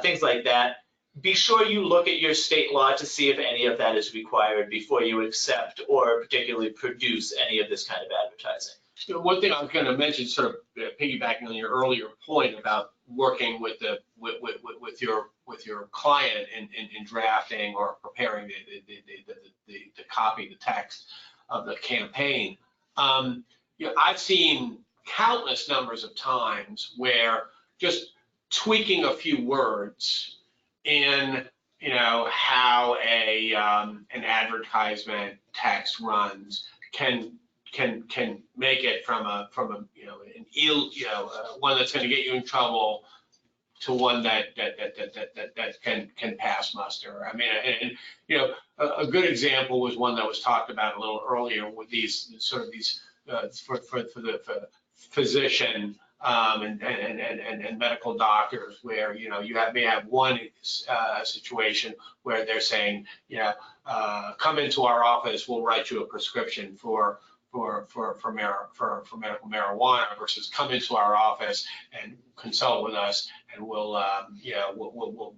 things like that. be sure you look at your state law to see if any of that is required before you accept or particularly produce any of this kind of advertising. You know, one thing I was going to mention, sort of piggybacking on your earlier point about working with your client in drafting or preparing the copy, the text of the campaign. You know, I've seen countless numbers of times where just tweaking a few words in, you know, how an advertisement text runs can make it from a you know, one that's going to get you in trouble to one that can pass muster. I mean, and you know, a good example was one that was talked about a little earlier with these sort of these for the physician and medical doctors, where, you know, you may have one situation where they're saying, you know, come into our office, we'll write you a prescription for medical marijuana, versus come into our office and consult with us, and we'll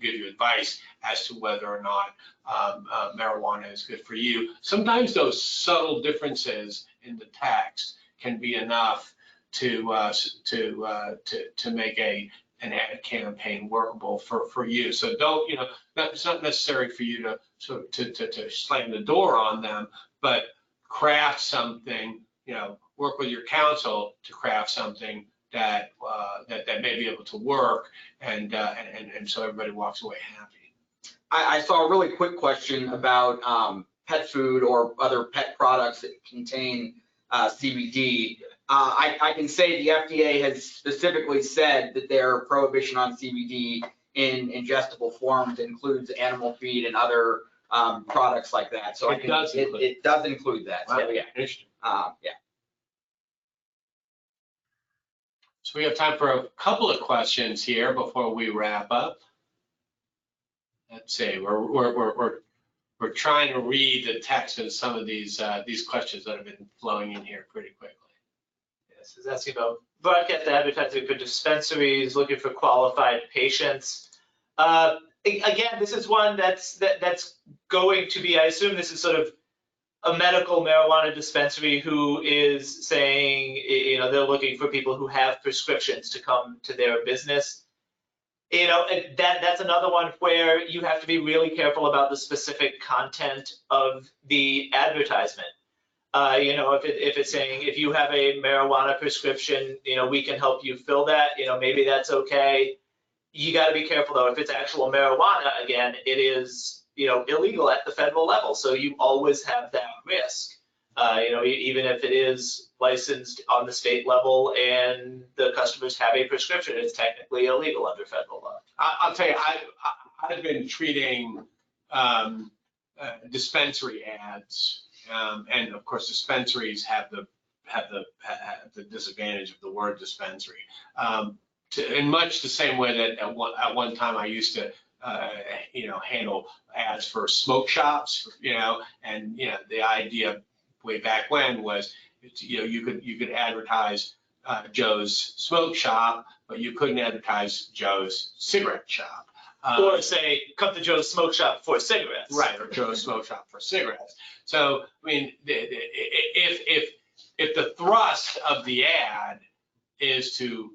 give you advice as to whether or not marijuana is good for you. Sometimes those subtle differences in the text can be enough to make an ad campaign workable for you. So don't, you know, it's not necessary for you to slam the door on them, but craft something, you know, work with your counsel to craft something that may be able to work, and so everybody walks away happy. I saw a really quick question about pet food or other pet products that contain CBD. I can say the FDA has specifically said that their prohibition on CBD in ingestible forms includes animal feed and other products like that. So it does include that. Wow. So yeah. Yeah. So we have time for a couple of questions here before we wrap up. Let's see, we're trying to read the text of some of these questions that have been flowing in here pretty quickly. Yes, it's asking about broadcast advertising for dispensaries, looking for qualified patients. Again, this is one that's going to be, I assume this is sort of a medical marijuana dispensary who is saying, you know, they're looking for people who have prescriptions to come to their business. You know, that's another one where you have to be really careful about the specific content of the advertisement. You know, if it's saying, if you have a marijuana prescription, you know, we can help you fill that, you know, maybe that's okay. You got to be careful though, if it's actual marijuana, again, it is, you know, illegal at the federal level. So you always have that risk. You know, even if it is licensed on the state level and the customers have a prescription, it's technically illegal under federal law. I'll tell you, I've been treating dispensary ads, and of course dispensaries have the disadvantage of the word dispensary. In much the same way that at one time I used to, you know, handle ads for smoke shops, you know, and you know, the idea way back when was, you know, you could advertise Joe's smoke shop, but you couldn't advertise Joe's cigarette shop. Or say, come to Joe's smoke shop for cigarettes. Right, or Joe's smoke shop for cigarettes. So, I mean, if the thrust of the ad is to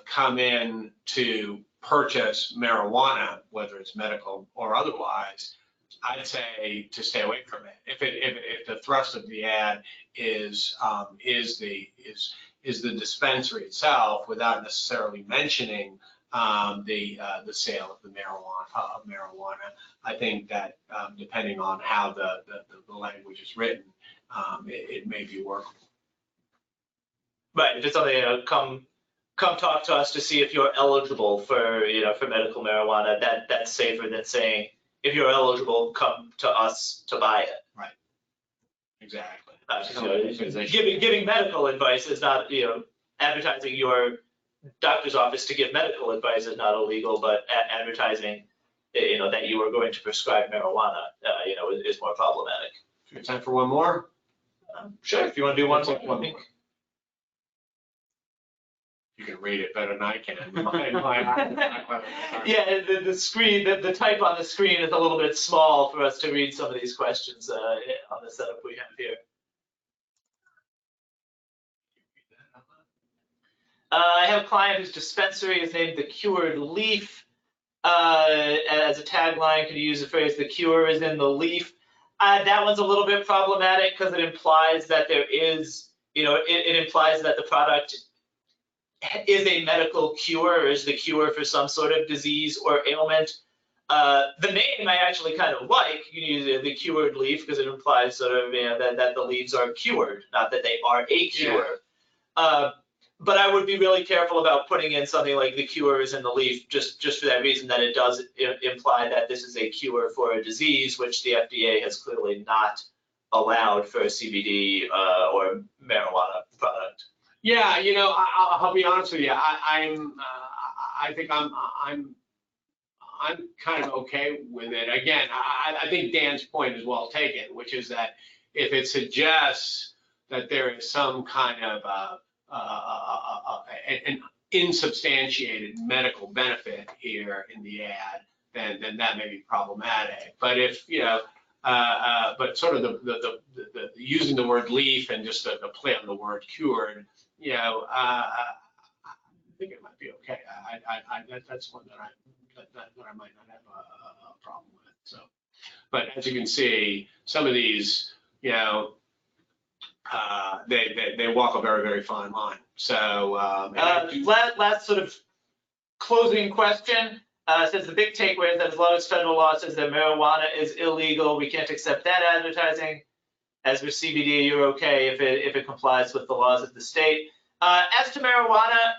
come in to purchase marijuana, whether it's medical or otherwise, I'd say to stay away from it. If the thrust of the ad is the dispensary itself, without necessarily mentioning the sale of the marijuana, I think that depending on how the language is written, it may be workable. Right, if it's something, you know, come talk to us to see if you're eligible for, you know, for medical marijuana, that's safer than saying, if you're eligible, come to us to buy it. Right. Exactly. Giving medical advice is not, you know, advertising your doctor's office to give medical advice is not illegal, but advertising, you know, that you are going to prescribe marijuana, you know, is more problematic. Time for one more? Sure, if you want to do one more. One more. You can read it better than I can. Yeah, the screen, the type on the screen is a little bit small for us to read some of these questions on the setup we have here. I have a client whose dispensary is named the Cured Leaf. As a tagline, could you use the phrase "the cure is in the leaf"? That one's a little bit problematic because it implies that there is, it implies that the product is a medical cure, or is the cure for some sort of disease or ailment. The name I actually kind of like. You can use the Cured Leaf because it implies sort of that the leaves are cured, not that they are a cure. Yeah. But I would be really careful about putting in something like the cure is in the leaf, just for that reason, that it does imply that this is a cure for a disease, which the FDA has clearly not allowed for a CBD or marijuana product. Yeah, I'll be honest with you. I think I'm kind of okay with it. Again, I think Dan's point is well taken, which is that if it suggests that there is some kind of an insubstantiated medical benefit here in the ad, then that may be problematic. But if but sort of the using the word leaf and just the play on the word cured, I think it might be okay. That's one that I might not have a problem with. So, but as you can see, some of these, they walk a very, very fine line. So last sort of closing question says the big takeaway is that as long as federal law says that marijuana is illegal, we can't accept that advertising. As with CBD, you're okay if it complies with the laws of the state. As to marijuana,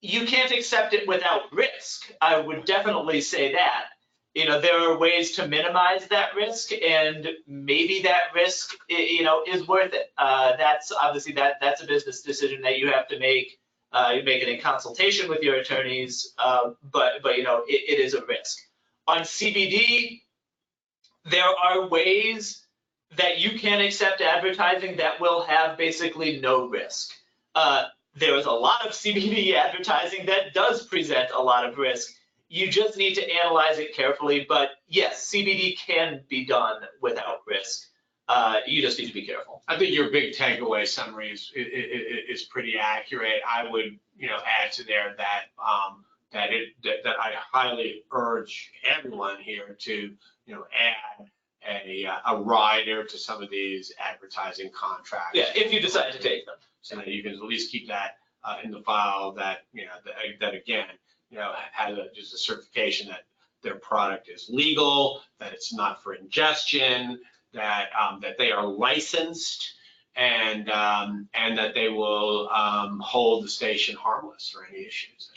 you can't accept it without risk. I would definitely say that. There are ways to minimize that risk, and maybe that risk, is worth it. That's obviously that's a business decision that you have to make. You make it in consultation with your attorneys, but it is a risk. On CBD, there are ways that you can accept advertising that will have basically no risk. There is a lot of CBD advertising that does present a lot of risk. You just need to analyze it carefully. But yes, CBD can be done without risk. You just need to be careful. I think your big takeaway summary is pretty accurate. I would, add to there that that I highly urge everyone here to, add a rider to some of these advertising contracts. Yeah, if you decide to take them. So that you can at least keep that in the file. That that again, has just a certification that their product is legal, that it's not for ingestion, that that they are licensed, and that they will hold the station harmless for any issues.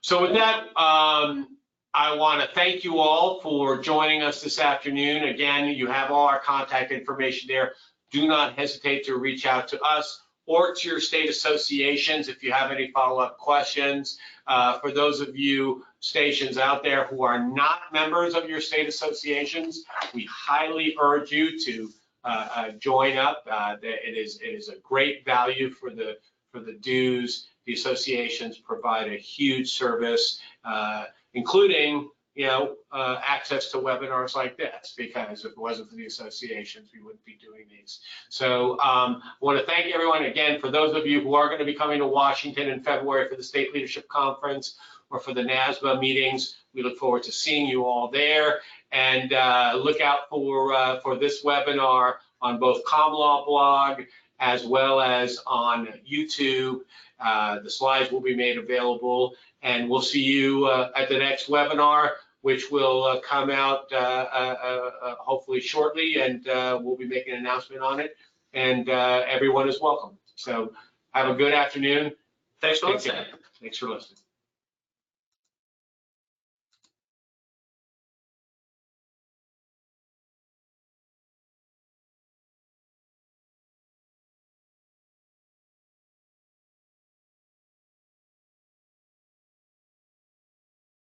So with that, I want to thank you all for joining us this afternoon. Again, you have all our contact information there. Do not hesitate to reach out to us or to your state associations if you have any follow-up questions. For those of you stations out there who are not members of your state associations, we highly urge you to join up. It is a great value for the dues. The associations provide a huge service, including access to webinars like this, because if it wasn't for the associations, we wouldn't be doing these. So I want to thank everyone again. For those of you who are going to be coming to Washington in February for the State Leadership Conference or for the NASBA meetings, we look forward to seeing you all there. And look out for this webinar on both CommLaw blog as well as on YouTube. The slides will be made available, and we'll see you at the next webinar, which will come out hopefully shortly, and we'll be making an announcement on it, and everyone is welcome. So have a good afternoon. Thanks for listening. Thanks for listening.